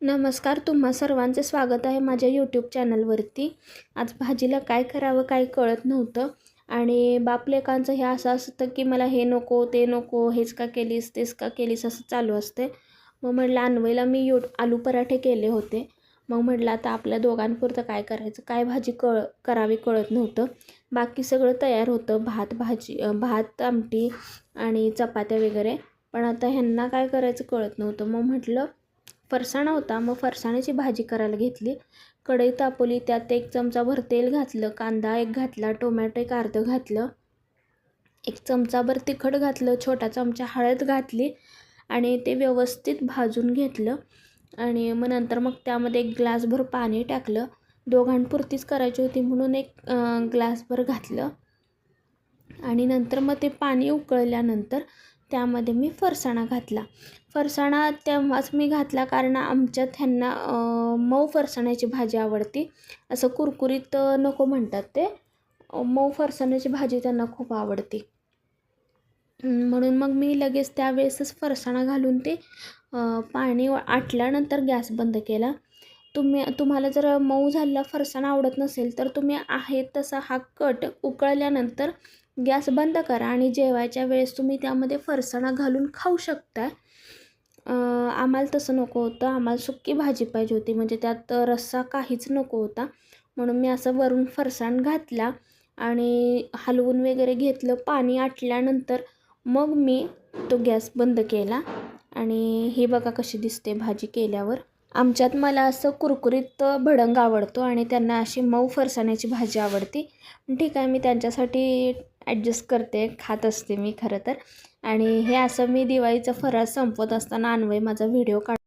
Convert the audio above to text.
नमस्कार, तुम्हा सर्वांचे स्वागत आहे माझ्या यूट्यूब चॅनलवरती. आज भाजीला काय करावं काय कळत नव्हतं आणि बापलेकांचं हे असं असतं की मला हे नको ते नको, हेच का केलीस तेच का केलीस असं चालू असते. मग म्हटलं अन्वयला मी आलू पराठे केले होते. मग म्हटलं आता आपल्या दोघांपुरतं काय करायचं, काय भाजी करावी कळत नव्हतं. बाकी सगळं तयार होतं, भात आमटी आणि चपात्या वगैरे. पण आता ह्यांना काय करायचं कळत नव्हतं. मग म्हटलं फरसाणा होता, मग फरसाण्याची भाजी करायला घेतली. कढई तापवली, त्यात 1 चमचाभर तेल घातलं, कांदा 1 घातला, टोमॅटो 1 अर्धं घातलं, 1 चमचाभर तिखट घातलं, छोटा चमचा हळद घातली आणि ते व्यवस्थित भाजून घेतलं. आणि मग नंतर मग त्यामध्ये 1 ग्लासभर पाणी टाकलं. दोघांपुरतीच करायची होती म्हणून 1 ग्लासभर घातलं. आणि नंतर मग ते पाणी उकळल्यानंतर त्यामध्ये मी फरसाणा घातला. फरसाणा तेव्हाच मी घातला कारण आमच्यात ह्यांना मऊ फरसाण्याची भाजी आवडते. असं कुरकुरीत नको म्हणतात ते. मऊ फरसाण्याची भाजी त्यांना खूप आवडते. म्हणून मग मी लगेच त्यावेळेसच फरसाणा घालून ते पाणी आटल्यानंतर गॅस बंद केला. तुम्हाला जर मऊ झालेला फरसाणा आवडत नसेल तर तुम्ही आहे तसा हा कट उकळल्यानंतर गॅस बंद करा आणि जेवायच्या वेळेस तुम्ही त्यामध्ये फरसाणा घालून खाऊ शकता. आम्हाला तसं नको होतं, आम्हाला सुकी भाजी पाहिजे होती, म्हणजे त्यात रस्सा काहीच नको होता. म्हणून मी असं वरून फरसाण घातला आणि हलवून वगैरे घेतलं. पाणी आटल्यानंतर मग मी तो गॅस बंद केला आणि हे बघा कशी दिसते भाजी केल्यावर. आमच्यात मला असं कुरकुरीत भडंग आवडतो आणि त्यांना अशी मऊ फरसाण्याची भाजी आवडते. ठीक आहे, मी त्यांच्यासाठी ॲडजस्ट करते, खात असते मी खरं तर. आणि हे असं मी दिवाळीचा फराळ संपवत असताना अन्वय माझा व्हिडिओ